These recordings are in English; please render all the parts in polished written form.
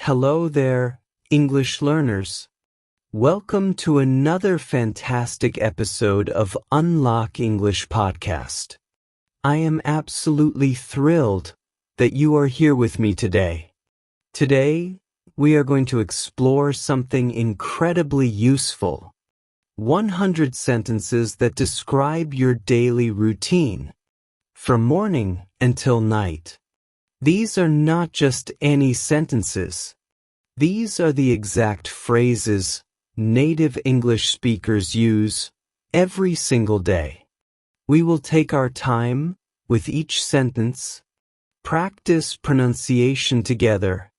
Hello there, English learners. Welcome to another fantastic episode of Unlock English Podcast. I am absolutely thrilled that you are here with me today. Today, we are going to explore something incredibly useful. 100 sentences that describe your daily routine, from morning until night. These are not just any sentences. These are the exact phrases native English speakers use every single day. We will take our time with each sentence, practice pronunciation together,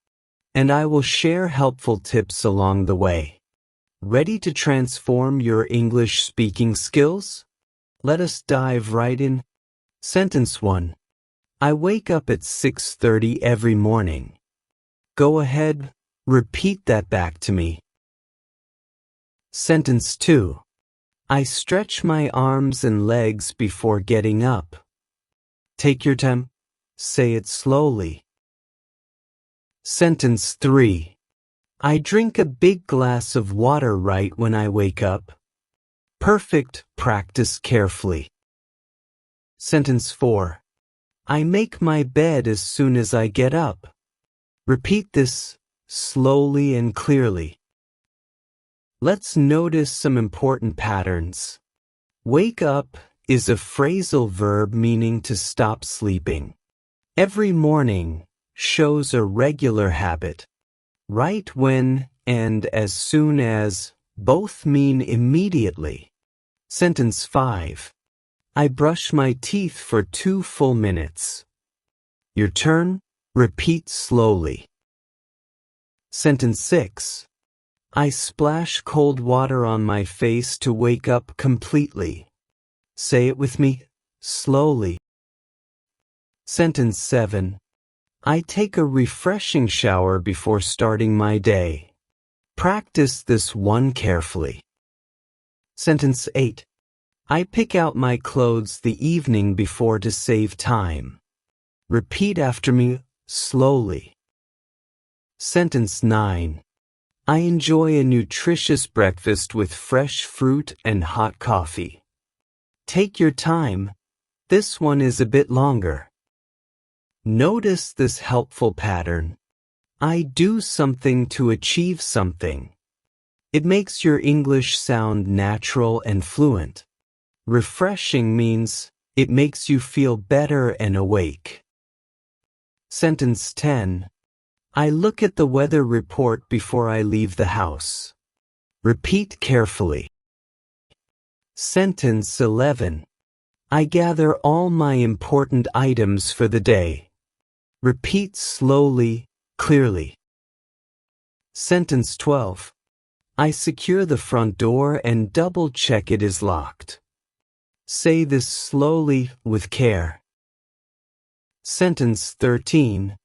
and I will share helpful tips along the way. Ready to transform your English speaking skills? Let us dive right in. Sentence 1. I wake up at 6:30 every morning. Go ahead, repeat that back to me. Sentence 2. I stretch my arms and legs before getting up. Take your time. Say it slowly. Sentence 3. I drink a big glass of water right when I wake up. Perfect. Practice carefully. Sentence 4. I make my bed as soon as I get up. Repeat this slowly and clearly. Let's notice some important patterns. Wake up is a phrasal verb meaning to stop sleeping. Every morning shows a regular habit. Right when and as soon as both mean immediately. Sentence 5. I brush my teeth for 2 full minutes. Your turn. Repeat slowly. Sentence 6. I splash cold water on my face to wake up completely. Say it with me, slowly. Sentence 7. I take a refreshing shower before starting my day. Practice this one carefully. Sentence 8. I pick out my clothes the evening before to save time. Repeat after me, slowly. Sentence 9. I enjoy a nutritious breakfast with fresh fruit and hot coffee. Take your time. This one is a bit longer. Notice this helpful pattern. I do something to achieve something. It makes your English sound natural and fluent. Refreshing means it makes you feel better and awake. Sentence 10. I look at the weather report before I leave the house. Repeat carefully. Sentence 11. I gather all my important items for the day. Repeat slowly, clearly. Sentence 12. I secure the front door and double-check it is locked. Say this slowly with care. Sentence 13.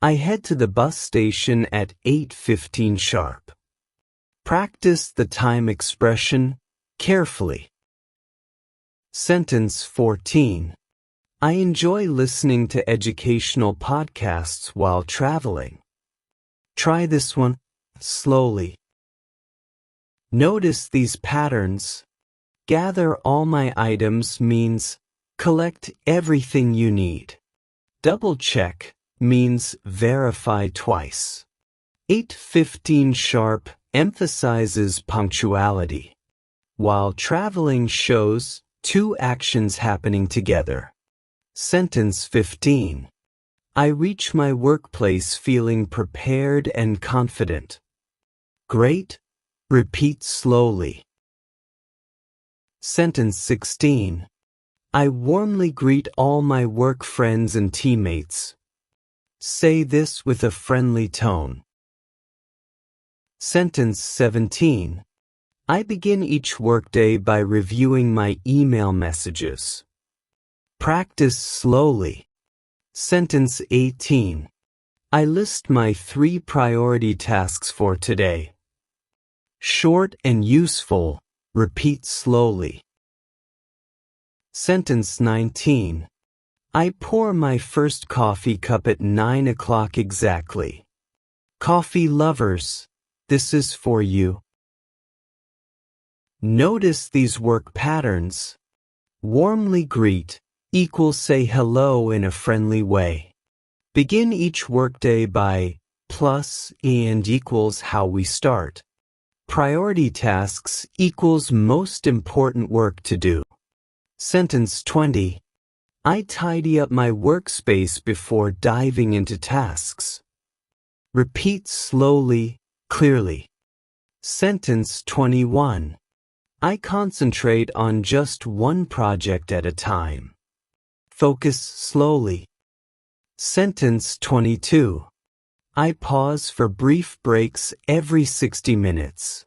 I head to the bus station at 8:15 sharp. Practice the time expression carefully. Sentence 14. I enjoy listening to educational podcasts while traveling. Try this one slowly. Notice these patterns. Gather all my items means collect everything you need. Double check means verify twice. 8:15 sharp emphasizes punctuality, while traveling shows 2 actions happening together. Sentence 15. I reach my workplace feeling prepared and confident. Great. Repeat slowly. Sentence 16. I warmly greet all my work friends and teammates. Say this with a friendly tone. Sentence 17. I begin each workday by reviewing my email messages. Practice slowly. Sentence 18. I list my 3 priority tasks for today. Short and useful. Repeat slowly. Sentence 19. I pour my first coffee cup at 9 o'clock exactly. Coffee lovers, this is for you. Notice these work patterns. Warmly greet equals say hello in a friendly way. Begin each workday by plus and equals how we start. Priority tasks equals most important work to do. Sentence 20. I tidy up my workspace before diving into tasks. Repeat slowly, clearly. Sentence 21. I concentrate on just one project at a time. Focus slowly. Sentence 22. I pause for brief breaks every 60 minutes.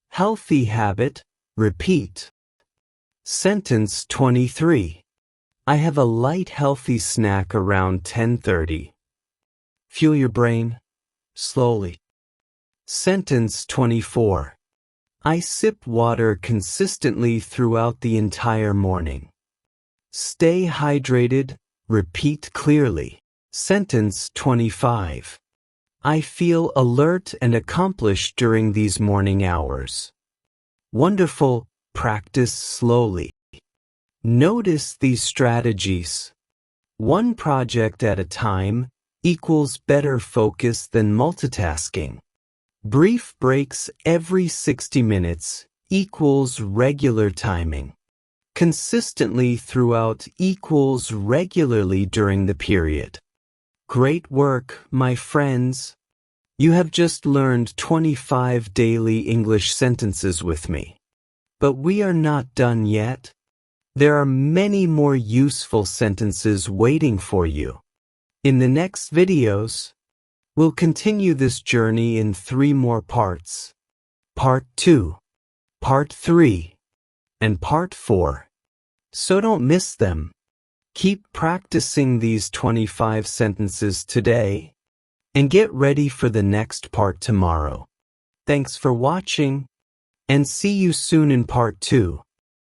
Healthy habit, repeat. Sentence 23. I have a light healthy snack around 10:30. Fuel your brain, slowly. Sentence 24. I sip water consistently throughout the entire morning. Stay hydrated, repeat clearly. Sentence 25. I feel alert and accomplished during these morning hours. Wonderful, practice slowly. Notice these strategies. One project at a time equals better focus than multitasking. Brief breaks every 60 minutes equals regular timing. Consistently throughout equals regularly during the period. Great work, my friends. You have just learned 25 daily English sentences with me. But we are not done yet. There are many more useful sentences waiting for you. In the next videos, we'll continue this journey in 3 more parts. Part 2, Part 3, and Part 4. So don't miss them. Keep practicing these 25 sentences today, and get ready for the next part tomorrow. Thanks for watching, and see you soon in Part 2.